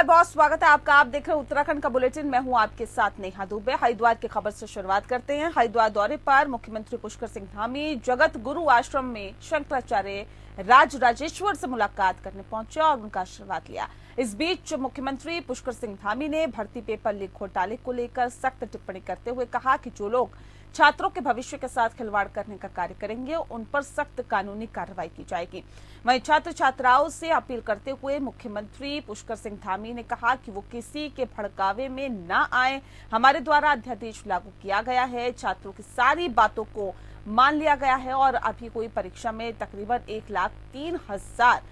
बहुत स्वागत है आपका। आप देख रहे हैं उत्तराखंड का बुलेटिन। मैं हूं आपके साथ नेहा दुबे। हरिद्वार की खबर से शुरुआत करते हैं। हरिद्वार दौरे पर मुख्यमंत्री पुष्कर सिंह धामी जगत गुरु आश्रम में शंकराचार्य राज राजेश्वर से मुलाकात करने पहुंचे और उनका आशीर्वाद लिया। इस बीच मुख्यमंत्री पुष्कर सिंह धामी ने भर्ती पेपर लीक घोटाले को लेकर सख्त टिप्पणी करते हुए कहा कि जो लोग छात्रों के भविष्य के साथ खिलवाड़ करने का कार्य करेंगे उन पर सख्त कानूनी कार्रवाई की जाएगी। वहीं छात्र छात्राओं से अपील करते हुए मुख्यमंत्री पुष्कर सिंह धामी ने कहा कि वो किसी के भड़कावे में न आए। हमारे द्वारा अध्यादेश लागू किया गया है, छात्रों की सारी बातों को मान लिया गया है और अभी कोई परीक्षा में तकरीबन 1,03,000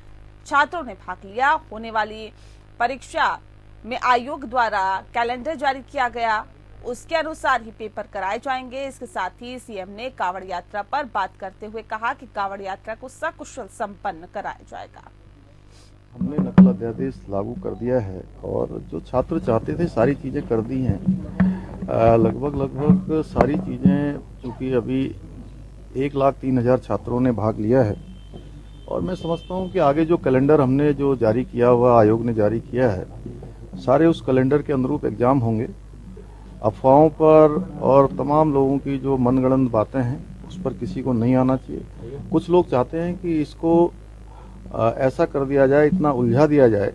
छात्रों ने भाग लिया। होने वाली परीक्षा में आयोग द्वारा कैलेंडर जारी किया गया, उसके अनुसार ही पेपर कराए जाएंगे। इसके साथ ही सीएम ने कांवड़ यात्रा पर बात करते हुए कहा कि कांवड़ यात्रा को सकुशल संपन्न कराया जाएगा। हमने नकल अध्यादेश लागू कर दिया है और जो छात्र चाहते थे सारी चीजें कर दी हैं। लगभग सारी चीजें, चूंकि अभी 1,03,000 छात्रों ने भाग लिया है और मैं समझता हूं कि आगे जो कैलेंडर हमने जो जारी किया हुआ, आयोग ने जारी किया है, सारे उस कैलेंडर के अनुरूप एग्जाम होंगे। अफवाहों पर और तमाम लोगों की जो मनगढ़ंत बातें हैं उस पर किसी को नहीं आना चाहिए। कुछ लोग चाहते हैं कि इसको ऐसा कर दिया जाए, इतना उलझा दिया जाए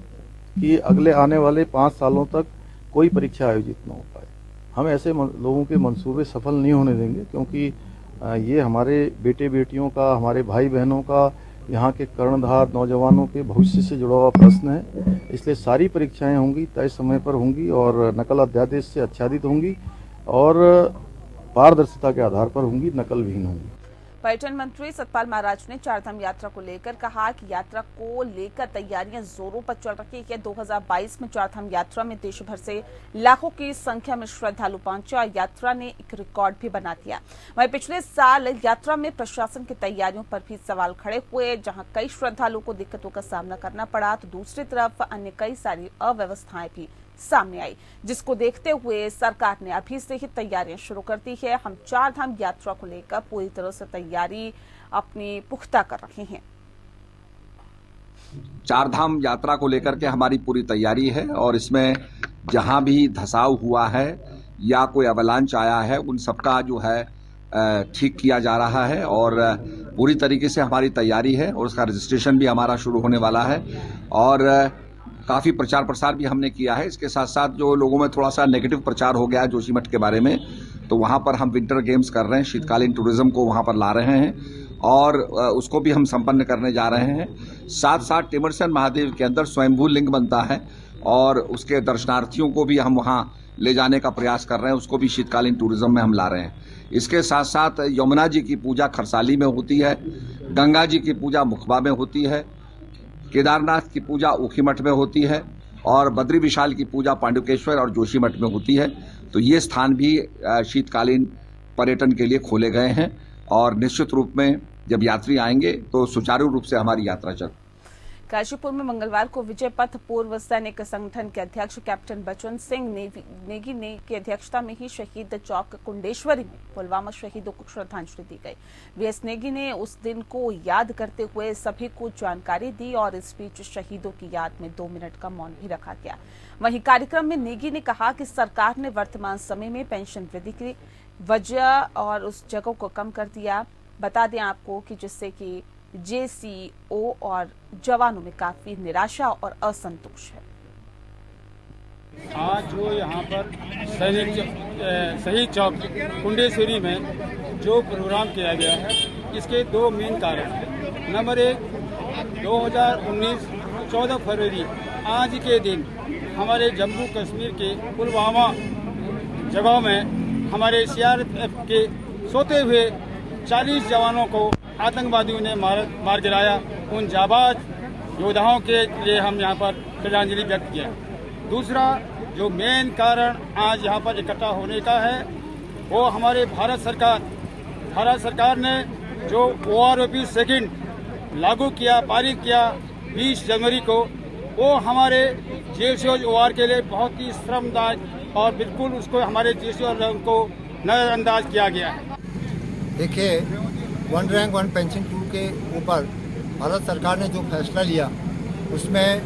कि अगले आने वाले 5 सालों तक कोई परीक्षा आयोजित न हो पाए। हम ऐसे लोगों के मंसूबे सफल नहीं होने देंगे, क्योंकि ये हमारे बेटे बेटियों का, हमारे भाई बहनों का, यहाँ के कर्णधार नौजवानों के भविष्य से जुड़ा हुआ प्रश्न है। इसलिए सारी परीक्षाएं होंगी, तय समय पर होंगी और नकल अध्यादेश से आच्छादित होंगी और पारदर्शिता के आधार पर होंगी, नकल विहीन होंगी। पर्यटन मंत्री सतपाल महाराज ने चारधाम यात्रा को लेकर कहा कि यात्रा को लेकर तैयारियां जोरों पर चल रही है। 2022 में चारधाम यात्रा में देश भर से लाखों की संख्या में श्रद्धालु पहुंचे और यात्रा ने एक रिकॉर्ड भी बना दिया। वहीं पिछले साल यात्रा में प्रशासन की तैयारियों पर भी सवाल खड़े हुए। जहां कई श्रद्धालुओं को दिक्कतों का सामना करना पड़ा, तो दूसरी तरफ अन्य कई सारी अव्यवस्थाएं भी सामने आई, जिसको देखते हुए सरकार ने अभी से ही तैयारियां शुरू कर दी है। हम चारधाम यात्रा को लेकर पूरी तरह से तैयारी अपनी पुख्ता कर रहे हैं। चारधाम यात्रा को लेकर के हमारी पूरी तैयारी है और इसमें जहां भी धसाव हुआ है या कोई अवलांच आया है, उन सबका जो है ठीक किया जा रहा है और पूरी तरीके से हमारी तैयारी है और उसका रजिस्ट्रेशन भी हमारा शुरू होने वाला है और काफ़ी प्रचार प्रसार भी हमने किया है। इसके साथ साथ जो लोगों में थोड़ा सा नेगेटिव प्रचार हो गया है जोशीमठ के बारे में, तो वहाँ पर हम विंटर गेम्स कर रहे हैं, शीतकालीन टूरिज्म को वहाँ पर ला रहे हैं और उसको भी हम संपन्न करने जा रहे हैं। साथ साथ टिमरसन महादेव के अंदर स्वयंभू लिंग बनता है और उसके दर्शनार्थियों को भी हम वहाँ ले जाने का प्रयास कर रहे हैं, उसको भी शीतकालीन टूरिज्म में हम ला रहे हैं। इसके साथ साथ यमुना जी की पूजा खरसाली में होती है, गंगा जी की पूजा मुखबा में होती है, केदारनाथ की पूजा ऊखीमठ में होती है और बद्री विशाल की पूजा पांडुकेश्वर और जोशीमठ में होती है। तो ये स्थान भी शीतकालीन पर्यटन के लिए खोले गए हैं और निश्चित रूप में जब यात्री आएंगे तो सुचारू रूप से हमारी यात्रा चल। काशीपुर में मंगलवार को विजय पथ पूर्व सैनिक संगठन के अध्यक्ष कैप्टन बचन सिंह नेगी की अध्यक्षता में ही शहीद चौक कुंडेश्वरी में पुलवामा शहीदों को श्रद्धांजलि दी गई। वीएस नेगी ने उस दिन को याद करते हुए सभी को जानकारी दी और इस बीच शहीदों की याद में 2 मिनट का मौन भी रखा गया। वहीं कार्यक्रम में नेगी ने कहा कि सरकार ने वर्तमान समय में पेंशन वृद्धि की वजह और उस जगह को कम कर दिया। बता दें आपको कि जिससे कि जेसीओ और जवानों में काफी निराशा और असंतोष है। आज जो यहाँ पर शहीद चौक कुंडेश्वरी में जो प्रोग्राम किया गया है, इसके 2 मेन कारण हैं। नंबर 1, 2019 14 फरवरी आज के दिन हमारे जम्मू कश्मीर के पुलवामा जगह में हमारे सीआरपीएफ के सोते हुए 40 जवानों को आतंकवादियों ने मार गिराया। उन जाबाज योद्धाओं के लिए हम यहाँ पर श्रद्धांजलि व्यक्त किया। दूसरा जो मेन कारण आज यहाँ पर इकट्ठा होने का है, वो हमारे भारत सरकार ने जो OROP सेकंड लागू किया, पारित किया 20 जनवरी को, वो हमारे जेसीओ OR के लिए बहुत ही श्रमदायक और बिल्कुल उसको हमारे जेसीओ को नजरअंदाज किया गया है। देखिए, 1 रैंक 1 पेंशन 2 के ऊपर भारत सरकार ने जो फैसला लिया, उसमें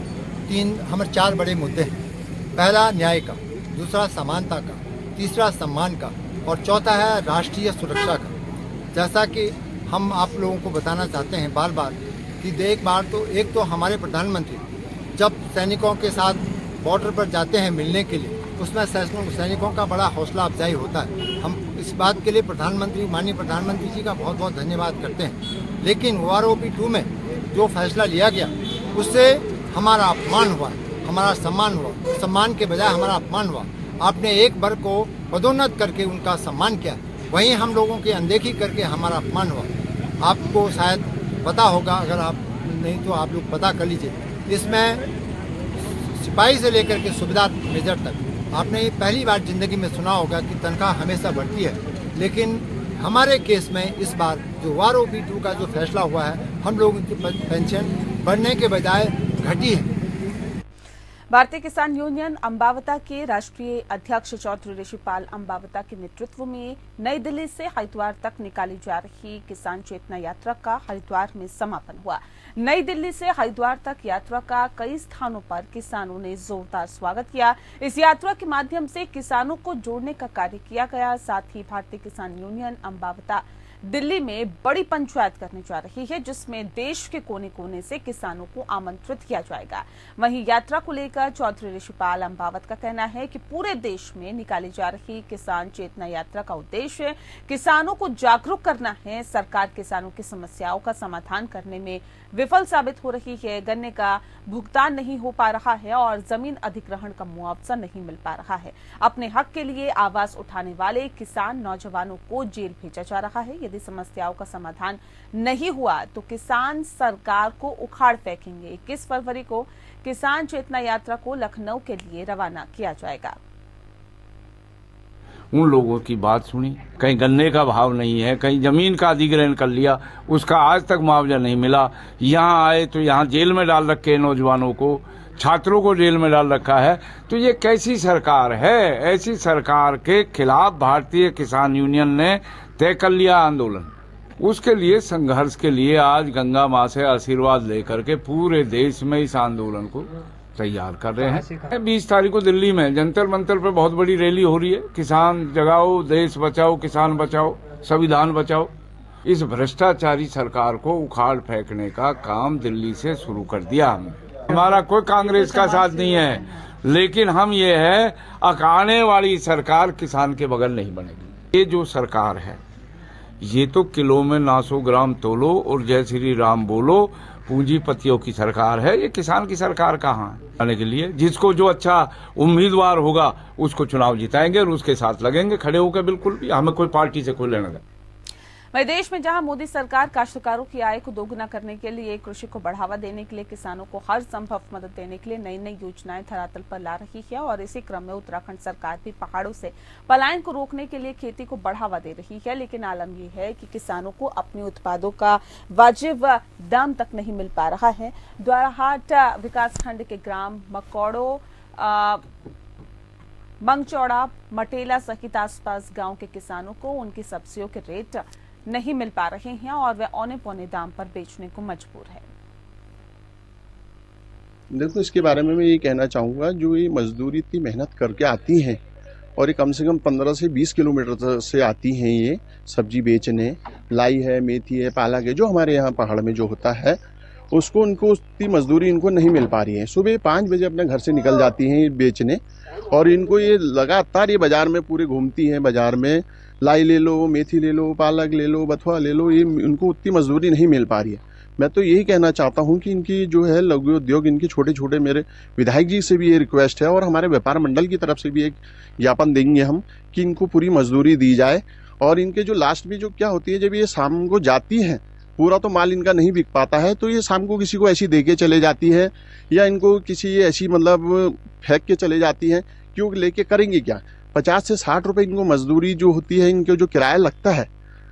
हमारे 4 बड़े मुद्दे हैं। पहला न्याय का, दूसरा समानता का, तीसरा सम्मान का और चौथा है राष्ट्रीय सुरक्षा का। जैसा कि हम आप लोगों को बताना चाहते हैं बार बार कि एक तो हमारे प्रधानमंत्री जब सैनिकों के साथ बॉर्डर पर जाते हैं मिलने के लिए, उसमें सैनिकों का बड़ा हौसला अफजाई होता है। हम इस बात के लिए माननीय प्रधानमंत्री जी का बहुत बहुत धन्यवाद करते हैं। लेकिन OROP 2 में जो फैसला लिया गया उससे हमारा अपमान हुआ, हमारा सम्मान हुआ। सम्मान के बजाय हमारा अपमान हुआ। आपने एक वर्ग को पदोन्नत करके उनका सम्मान किया, वहीं हम लोगों की अनदेखी करके हमारा अपमान हुआ। आपको शायद पता होगा, अगर आप नहीं तो आप लोग पता कर लीजिए, इसमें सिपाही से लेकर के सूबेदार मेजर तक आपने पहली बार जिंदगी में सुना होगा कि तनख्वाह हमेशा बढ़ती है। लेकिन हमारे केस में इस बार जो OROP 2 का जो फैसला हुआ है, हम लोगों की पेंशन बढ़ने के बजाय घटी है। भारतीय किसान यूनियन अंबावता के राष्ट्रीय अध्यक्ष चौधरी ऋषिपाल अंबावता के नेतृत्व में नई दिल्ली से हरिद्वार तक निकाली जा रही किसान चेतना यात्रा का हरिद्वार में समापन हुआ। नई दिल्ली से हरिद्वार तक यात्रा का कई स्थानों पर किसानों ने जोरदार स्वागत किया। इस यात्रा के माध्यम से किसानों को जोड़ने का कार्य किया गया। साथ ही भारतीय किसान यूनियन अंबावता दिल्ली में बड़ी पंचायत करने जा रही है, जिसमें देश के कोने कोने से किसानों को आमंत्रित किया जाएगा। वहीं यात्रा को लेकर चौधरी ऋषिपाल अंबावत का कहना है कि पूरे देश में निकाली जा रही किसान चेतना यात्रा का उद्देश्य किसानों को जागरूक करना है। सरकार किसानों की समस्याओं का समाधान करने में विफल साबित हो रही है। गन्ने का भुगतान नहीं हो पा रहा है और जमीन अधिग्रहण का मुआवजा नहीं मिल पा रहा है। अपने हक के लिए आवाज उठाने वाले किसान नौजवानों को जेल भेजा जा रहा है। यदि समस्याओं का समाधान नहीं हुआ तो किसान सरकार को उखाड़ फेंकेंगे। 21 फरवरी को किसान चेतना यात्रा को लखनऊ के लिए रवाना किया जाएगा। उन लोगों की बात सुनी, कहीं गन्ने का भाव नहीं है, कहीं जमीन का अधिग्रहण कर लिया, उसका आज तक मुआवजा नहीं मिला। यहाँ आए तो यहाँ जेल में डाल रखे नौजवानों को, छात्रों को जेल में डाल रखा है। तो ये कैसी सरकार है? ऐसी सरकार के खिलाफ भारतीय किसान यूनियन ने तय कर लिया आंदोलन। उसके लिए संघर्ष के लिए आज गंगा माँ से आशीर्वाद लेकर के पूरे देश में इस आंदोलन को तैयार कर रहे हैं। 20 तारीख को दिल्ली में जंतर मंतर पर बहुत बड़ी रैली हो रही है। किसान जगाओ, देश बचाओ, किसान बचाओ, संविधान बचाओ। इस भ्रष्टाचारी सरकार को उखाड़ फेंकने का काम दिल्ली से शुरू कर दिया हमने। हमारा कोई कांग्रेस का साथ नहीं है, लेकिन हम ये है आने वाली सरकार किसान के बगल नहीं बनेगी। ये जो सरकार है ये तो किलो में 900 ग्राम तोलो और जय श्री राम बोलो पूंजीपतियों की सरकार है। ये किसान की सरकार कहाँ है? आने के लिए जिसको जो अच्छा उम्मीदवार होगा उसको चुनाव जिताएंगे और उसके साथ लगेंगे खड़े होकर। बिल्कुल भी हमें कोई पार्टी से कोई लेना देना। वहीं देश में जहां मोदी सरकार काश्तकारों की आय को दोगुना करने के लिए, कृषि को बढ़ावा देने के लिए, किसानों को हर संभव मदद देने के लिए नई नई योजनाएं धरातल पर ला रही है और इसी क्रम में उत्तराखंड सरकार भी पहाड़ों से पलायन को रोकने के लिए खेती को बढ़ावा दे रही है। लेकिन आलम यह है कि किसानों को अपने उत्पादों का वाजिब दाम तक नहीं मिल पा रहा है। द्वाराहाट विकासखंड के ग्राम मकौड़ो, मंगचौड़ा, मटेला सहित आसपास गांव के किसानों को उनकी सब्जियों के रेट नहीं मिल पा रहे हैं और वे औने पौने दाम पर बेचने को मजबूर है। देखो, इसके बारे में मैं ये कहना चाहूँगा, जो ये मजदूरी इतनी मेहनत करके आती हैं और ये कम से कम 15 से 20 किलोमीटर से आती हैं ये सब्जी बेचने, लाई है, मेथी है, पालक है, जो हमारे यहाँ पहाड़ में जो होता है उसको उनको उतनी मजदूरी इनको नहीं मिल पा रही है। सुबह 5 बजे अपने घर से निकल जाती हैं ये बेचने और इनको ये लगातार ये बाजार में पूरे घूमती हैं। बाजार में लाई ले लो, मेथी ले लो, पालक ले लो, बथुआ ले लो, ये उनको उतनी मजदूरी नहीं मिल पा रही है। मैं तो यही कहना चाहता हूं कि इनकी जो है लघु उद्योग, इनके छोटे छोटे, मेरे विधायक जी से भी ये रिक्वेस्ट है और हमारे व्यापार मंडल की तरफ से भी एक ज्ञापन देंगे हम कि इनको पूरी मजदूरी दी जाए। और इनके जो लास्ट में जो क्या होती है, जब ये शाम को जाती है, पूरा तो माल इनका नहीं बिक पाता है, तो ये शाम को किसी को ऐसी दे के चले जाती है या इनको किसी ऐसी मतलब फेंक के चले जाती है। क्यों लेके करेंगे क्या? 50 से 60 रुपए इनको मजदूरी जो होती है, इनके जो किराया लगता है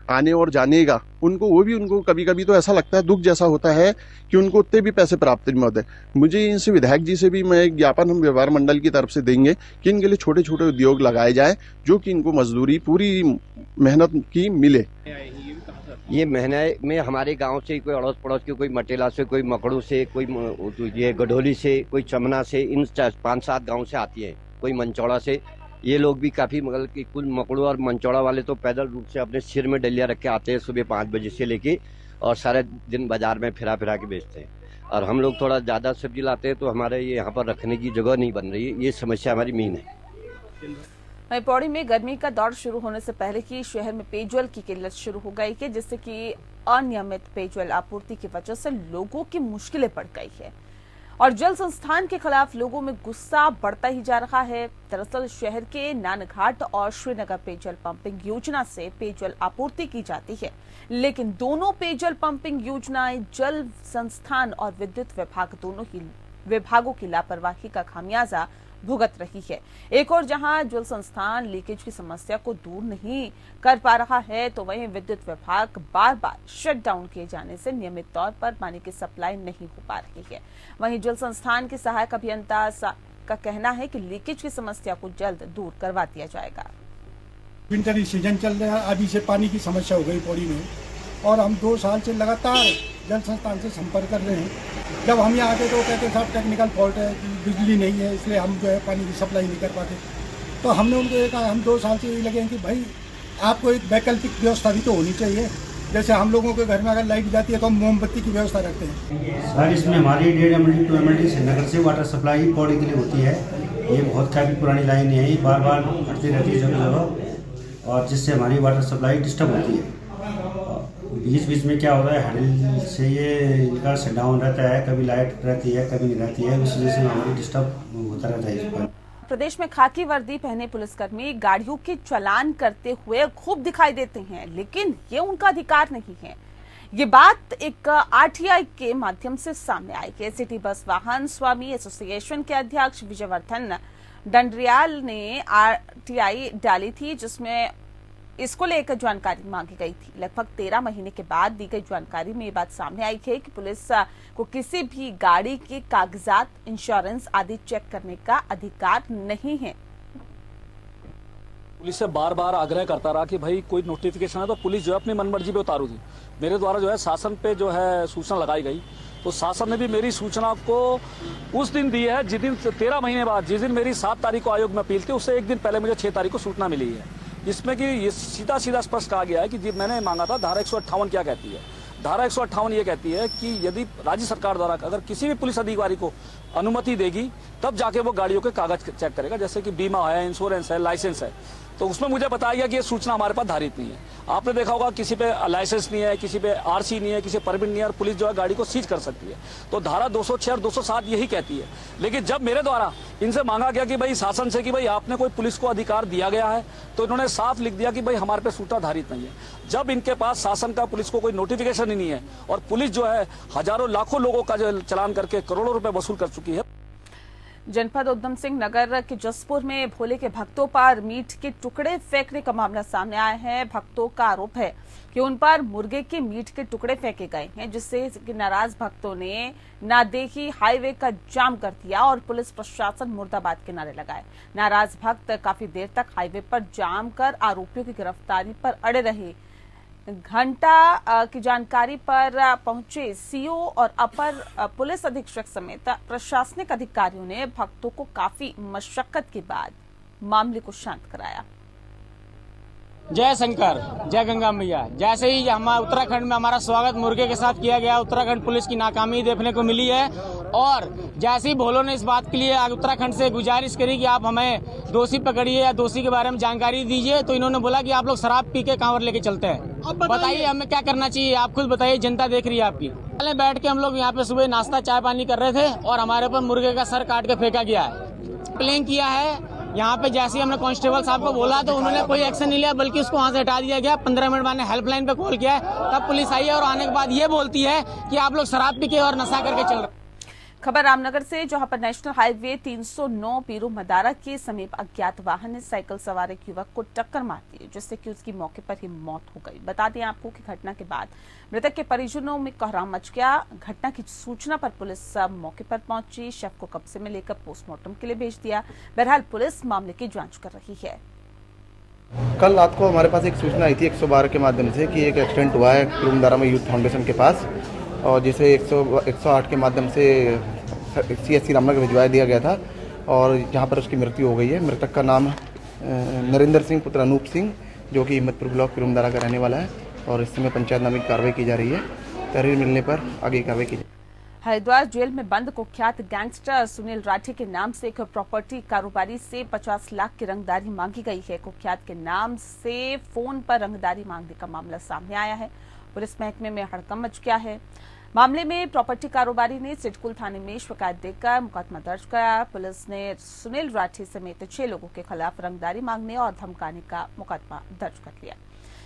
आने और जाने का, उनको वो भी उनको कभी कभी तो ऐसा लगता है, दुख जैसा होता है कि उनको उतने भी पैसे प्राप्त नहीं होते। मुझे इनसे विधायक जी से भी मैं एक ज्ञापन हम व्यापार मंडल की तरफ से देंगे कि इनके लिए छोटे छोटे उद्योग लगाए जाए जो कि इनको मजदूरी पूरी मेहनत की मिले। ये महीने में हमारे गांव से कोई अड़ोस पड़ोस के, कोई मटेला से, कोई मकड़ू से, कोई ये गढोली से, कोई चमना से, इन 5-7 गांव से आती है, कोई मंचौड़ा से। ये लोग भी काफी, मतलब कि कुल मकड़ू और मंचौड़ा वाले तो पैदल रूप से अपने सिर में डलिया रख के आते हैं सुबह 5 बजे से लेके, और सारे दिन बाजार में फिरा के बेचते हैं। और हम लोग थोड़ा ज्यादा सब्जी लाते हैं तो हमारे ये यहाँ पर रखने की जगह नहीं बन रही है, ये समस्या हमारी मेन है। वहीं पौड़ी में गर्मी का दौर शुरू होने से पहले ही शहर में पेयजल की किल्लत शुरू हो गई है, जिससे कि अनियमित पेयजल आपूर्ति की वजह से लोगों की मुश्किलें बढ़ गई है और जल संस्थान के खिलाफ लोगों में गुस्सा बढ़ता ही जा रहा है। दरअसल शहर के नानघाट और श्रीनगर पेयजल पंपिंग योजना से पेयजल आपूर्ति की जाती है, लेकिन दोनों पेयजल पंपिंग योजनाएं जल संस्थान और विद्युत विभाग दोनों ही विभागों की लापरवाही का खामियाजा भुगत रही है। एक और जहां जल संस्थान लीकेज की समस्या को दूर नहीं कर पा रहा है, तो वहीं विद्युत विभाग बार बार शटडाउन किए जाने से नियमित तौर पर पानी की सप्लाई नहीं हो पा रही है। वहीं जल संस्थान के सहायक अभियंता का कहना है कि लीकेज की समस्या को जल्द दूर करवा दिया जाएगा। विंटर सीजन चल रहा है, अभी से पानी की समस्या हो गई पौड़ी में, और हम 2 साल से लगातार जल संस्थान से संपर्क कर रहे हैं। जब हम यहाँ आते तो कहते हैं साहब टेक्निकल फॉल्ट है, बिजली नहीं है, इसलिए हम जो है पानी की सप्लाई नहीं कर पाते। तो हमने उनको ये कहा, हम 2 साल से यही लगे हैं कि भाई आपको एक वैकल्पिक व्यवस्था भी तो होनी चाहिए। जैसे हम लोगों के घर में अगर लाइट जाती है तो हम मोमबत्ती की व्यवस्था रखते हैं। सर, इसमें हमारी 1.5 MLD 2 MLD श्रीनगर से वाटर सप्लाई पौड़ी के लिए होती है। ये बहुत काफ़ी पुरानी लाइन है, ये बार बार हटती रहती है जगह जगह, और जिससे हमारी वाटर सप्लाई डिस्टर्ब होती है। बीच में क्या होता है, हड़ल से ये इनका शटडाउन रहता है, कभी लाइट रहती है कभी नहीं रहती है, उस वजह से हमारी डिस्टर्ब होता रहता है इस पर। प्रदेश में खाकी वर्दी पहने पुलिसकर्मी गाड़ियों के चालान करते हुए खूब दिखाई देते हैं, लेकिन ये उनका अधिकार नहीं है। ये बात एक RTI के माध्यम से सामने आई है। सिटी बस वाहन स्वामी एसोसिएशन के अध्यक्ष विजयवर्धन डंडरियाल ने RTI डाली थी, जिसमें इसको लेकर जानकारी मांगी गई थी। लगभग 13 महीने के बाद दी गई जानकारी में ये बात सामने आई है कि पुलिस को किसी भी गाड़ी के कागजात, इंश्योरेंस आदि चेक करने का अधिकार नहीं है। पुलिस से बार बार आग्रह करता रहा कि भाई कोई नोटिफिकेशन है तो पुलिस जो है अपनी मनमर्जी पे उतारू थी। मेरे द्वारा जो है शासन पे जो है सूचना लगाई गई, तो शासन ने भी मेरी सूचना को उस दिन दी है जिस दिन 13 महीने बाद, जिस दिन मेरी 7 तारीख को आयोग में अपील थी, उससे एक दिन पहले मुझे 6 तारीख को सूचना मिली है, जिसमें कि ये सीधा स्पष्ट कहा गया है कि मैंने मांगा था। धारा 158 क्या कहती है? धारा 158 ये कहती है कि यदि राज्य सरकार द्वारा अगर किसी भी पुलिस अधिकारी को अनुमति देगी तब जाके वो गाड़ियों के कागज चेक करेगा, जैसे कि बीमा है, इंश्योरेंस है, लाइसेंस है। तो उसमें मुझे बताया गया कि ये सूचना हमारे पास धारित नहीं है। आपने देखा होगा किसी पे लाइसेंस नहीं है, किसी पे RC नहीं है, किसी परमिट नहीं है, और पुलिस जो है गाड़ी को सीज कर सकती है। तो धारा 206 और 207 यही कहती है। लेकिन जब मेरे द्वारा इनसे मांगा गया कि भाई शासन से कि भाई आपने कोई पुलिस को अधिकार दिया गया है, तो इन्होंने साफ लिख दिया कि भाई हमारे पे सूचना धारित नहीं है। जब इनके पास शासन का पुलिस को कोई नोटिफिकेशन ही नहीं है और पुलिस जो है हजारों लाखों लोगों का जो चलान करके करोड़ों रुपए वसूल कर चुकी है। जनपद उधम सिंह नगर के जसपुर में भोले के भक्तों पर मीट के टुकड़े फेंकने का मामला सामने आया है। भक्तों का आरोप है कि उन पर मुर्गे के मीट के टुकड़े फेंके गए हैं, जिससे नाराज भक्तों ने नादेही हाईवे का जाम कर दिया और पुलिस प्रशासन मुर्दाबाद के नारे लगाए। नाराज भक्त काफी देर तक हाईवे पर जाम कर आरोपियों की गिरफ्तारी पर अड़े रहे। घंटा की जानकारी पर पहुंचे CO और अपर पुलिस अधीक्षक समेत प्रशासनिक अधिकारियों ने भक्तों को काफी मशक्कत के बाद मामले को शांत कराया। जय शंकर, जय गंगा मैया। जैसे ही हमारा उत्तराखंड में हमारा स्वागत मुर्गे के साथ किया गया, उत्तराखंड पुलिस की नाकामी देखने को मिली है। और जैसे ही भोलों ने इस बात के लिए उत्तराखंड से गुजारिश करी कि आप हमें दोषी पकड़िए या दोषी के बारे में जानकारी दीजिए, तो इन्होंने बोला कि आप लोग शराब पी के कांवर लेके चलते हैं। बताइए हमें क्या करना चाहिए, आप खुद बताइए, जनता देख रही है आपकी। पहले बैठ के हम लोग यहाँ पे सुबह नाश्ता चाय पानी कर रहे थे और हमारे ऊपर मुर्गे का सर काट के फेंका गया है। प्लेन किया है यहाँ पे। जैसे ही हमने कांस्टेबल साहब को बोला तो उन्होंने कोई एक्शन नहीं लिया, बल्कि उसको वहाँ से हटा दिया गया। 15 मिनट बाद हेल्पलाइन पे कॉल किया है, तब पुलिस आई है और आने के बाद ये बोलती है कि आप लोग शराब पी के और नशा करके चल रहे। खबर रामनगर से, जहां पर नेशनल हाईवे 309 पीरू मदारा के समीप अज्ञात वाहन ने साइकिल सवार एक युवक को टक्कर मार दी, जिससे कि उसकी मौके पर ही मौत हो गई। बता दें आपको कि घटना के बाद मृतक के परिजनों में कोहराम मच गया। घटना की सूचना पर पुलिस मौके पर पहुंची, शव को कब्जे में लेकर पोस्टमार्टम के लिए भेज दिया। बहरहाल पुलिस मामले की जांच कर रही है। कल रात को हमारे पास एक सूचना आई थी 112 के माध्यम से कि एक एक्सीडेंट हुआ है कुरुमदारा में यूथ फाउंडेशन के पास, और जिसे 108 के माध्यम से CSC रामनगर भिजवा दिया गया था और जहां पर उसकी मृत्यु हो गई है। मृतक का नाम नरेंद्र सिंह पुत्र अनूप सिंह, जो कि हिम्मतपुर ब्लॉक कुरुमदारा का रहने वाला है, और इस समय पंचायत नामे की कार्रवाई की जा रही है। तहरीर मिलने पर आगे कार्रवाई की जाएगी। हरिद्वार जेल में बंद कुख्यात गैंगस्टर सुनील राठी के नाम से एक प्रॉपर्टी कारोबारी से 50 लाख की रंगदारी मांगी गई है। कुख्यात के नाम से फोन पर रंगदारी मांगने का मामला सामने आया है। पुलिस महकमे में हड़कंप मच गया है। मामले में प्रॉपर्टी कारोबारी ने सिडकुल थाने में शिकायत देकर मुकदमा दर्ज कराया। पुलिस ने सुनील राठी समेत 6 लोगों के खिलाफ रंगदारी मांगने और धमकाने का मुकदमा दर्ज कर लिया।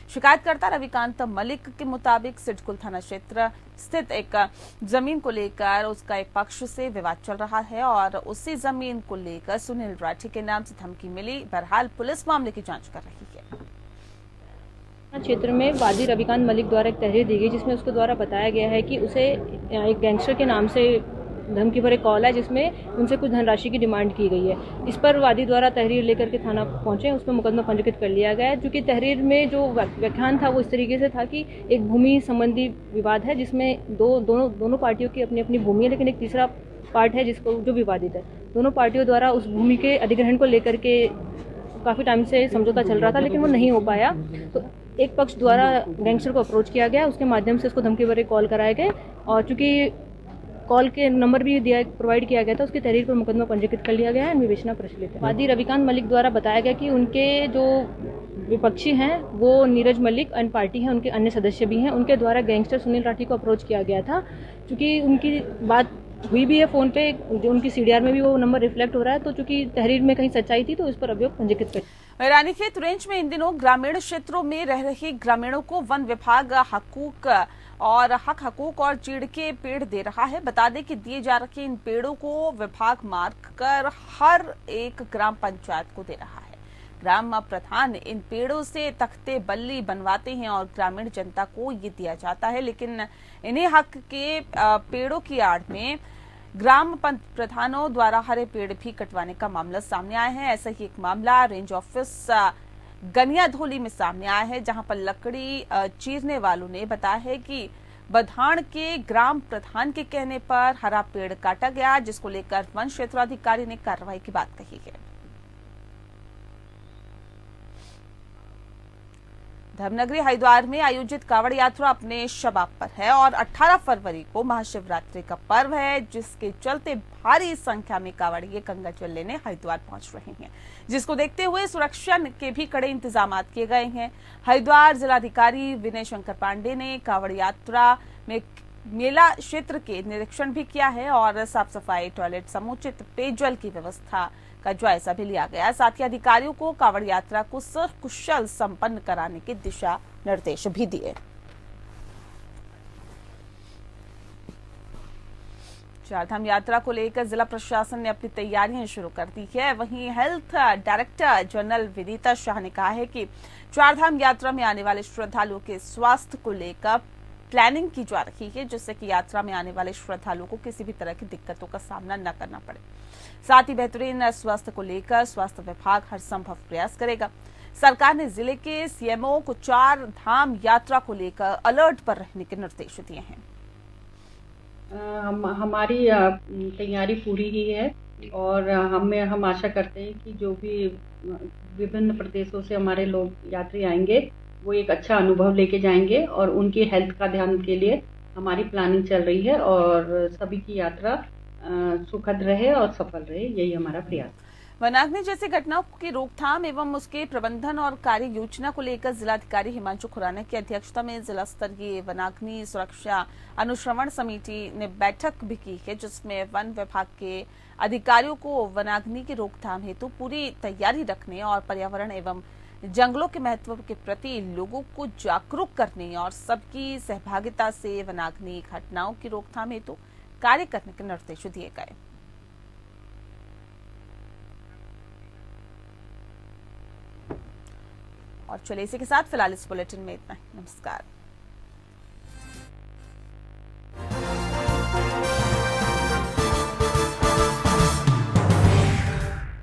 शिकायतकर्ता रविकांत मलिक के मुताबिक सिडकुल थाना क्षेत्र स्थित एक जमीन को लेकर उसका एक पक्ष से विवाद चल रहा है और उसी जमीन को लेकर सुनील राठी के नाम से धमकी मिली। बहरहाल पुलिस मामले की जांच कर रही है। क्षेत्र में वादी रविकांत मलिक द्वारा एक तहरीर दी गई, जिसमें उसके द्वारा बताया गया है कि उसे एक गैंगस्टर के नाम से धमकी भरे कॉल है, जिसमें उनसे कुछ धनराशि की डिमांड की गई है। इस पर वादी द्वारा तहरीर लेकर के थाना पहुंचे, उसमें मुकदमा पंजीकृत कर लिया गया है। क्योंकि तहरीर में जो व्याख्यान था वो इस तरीके से था कि एक भूमि संबंधी विवाद है, जिसमें दोनों पार्टियों की अपनी अपनी भूमि है, लेकिन एक तीसरा पार्ट है जिसको जो विवादित है। दोनों पार्टियों द्वारा उस भूमि के अधिग्रहण को लेकर के काफ़ी टाइम से समझौता चल रहा था, लेकिन वो नहीं हो पाया। तो एक पक्ष द्वारा गैंगस्टर को अप्रोच किया गया, उसके माध्यम से उसको धमकी भरे कॉल कराए गए और चूंकि कॉल के नंबर भी प्रोवाइड किया गया था, उसकी तहरीर पर मुकदमा पंजीकृत कर लिया गया है। विवेचना प्रचलित है। वादी रविकांत मलिक द्वारा बताया गया कि उनके जो विपक्षी हैं वो नीरज मलिक अन्य पार्टी हैं, उनके अन्य सदस्य भी हैं। उनके द्वारा गैंगस्टर सुनील राठी को अप्रोच किया गया था। चूँकि उनकी बात हुई भी है फ़ोन पे, उनकी CDR में भी वो नंबर रिफ्लेक्ट हो रहा है, तो चूँकि तहरीर में कहीं सच्चाई थी तो इस पर अभियोग पंजीकृत कर। रानीखेत रेंज में इन दिनों ग्रामीण क्षेत्रों में रह रहे ग्रामीणों को वन विभाग हकूक और चीड़ के पेड़ दे रहा है। बता दें कि दिए जा रखे इन पेड़ों को विभाग मार्क कर हर एक ग्राम पंचायत को दे रहा है। ग्राम प्रधान इन पेड़ों से तख्ते बल्ली बनवाते हैं और ग्रामीण जनता को ये दिया जाता है, लेकिन इन्हीं हक के पेड़ों की आड़ में ग्राम प्रधानों द्वारा हरे पेड़ भी कटवाने का मामला सामने आया है। ऐसा ही एक मामला रेंज ऑफिस गनियाधोली में सामने आया है, जहां पर लकड़ी चीरने वालों ने बताया है कि बधान के ग्राम प्रधान के कहने पर हरा पेड़ काटा गया, जिसको लेकर वन क्षेत्राधिकारी ने कार्रवाई की बात कही है। धर्मनगरी हरिद्वार में आयोजित कावड़ यात्रा अपने शबाब पर है और 18 फरवरी को महाशिवरात्रि का पर्व है, जिसके चलते भारी संख्या में कावड़िये गंगा जल लेने हरिद्वार पहुंच रहे हैं, जिसको देखते हुए सुरक्षा के भी कड़े इंतजाम किए गए हैं। हरिद्वार जिलाधिकारी विनय शंकर पांडे ने कावड़ यात्रा में मेला क्षेत्र के निरीक्षण भी किया है और साफ सफाई, टॉयलेट, समुचित पेयजल की व्यवस्था का जायजा भी लिया गया। साथ ही अधिकारियों को कावड़ यात्रा को सकुशल संपन्न कराने के दिशा निर्देश भी दिए। चारधाम यात्रा को लेकर जिला प्रशासन ने अपनी तैयारियां शुरू कर दी है। वहीं health director general Vinita Shah ने कहा है कि चारधाम यात्रा में आने वाले श्रद्धालुओं के स्वास्थ्य को लेकर प्लानिंग की जा रही है, जिससे कि यात्रा में आने वाले श्रद्धालुओं को किसी भी तरह की दिक्कतों का सामना न करना पड़े। साथ ही बेहतरीन स्वास्थ्य को लेकर स्वास्थ्य विभाग हर संभव प्रयास करेगा। सरकार ने जिले के CMO को चार धाम यात्रा को लेकर अलर्ट पर रहने के निर्देश दिए हैं। हमारी तैयारी पूरी ही है और हम आशा करते हैं कि जो भी विभिन्न प्रदेशों से हमारे लोग यात्री आएंगे वो एक अच्छा अनुभव लेके जाएंगे और उनकी हेल्थ का ध्यान के लिए हमारी प्लानिंग चल रही है और सभी की यात्रा सुखद रहे और सफल रहे, यही हमारा प्रयास। वनाग्नि जैसी घटनाओं की रोकथाम एवं उसके प्रबंधन और कार्य योजना को लेकर जिलाधिकारी हिमांशु खुराना की अध्यक्षता में जिला स्तरीय वनाग्नि सुरक्षा अनुश्रवण समिति ने बैठक भी की है, जिसमें वन विभाग के अधिकारियों को वनाग्नि की रोकथाम हेतु पूरी तैयारी रखने और पर्यावरण एवं जंगलों के महत्व के प्रति लोगों को जागरूक करने और सबकी सहभागिता से वनाग्नि घटनाओं की रोकथाम हेतु कार्य करने के निर्देश दिए गए। और चलिए इसी के साथ फिलहाल इस बुलेटिन में इतना ही। नमस्कार।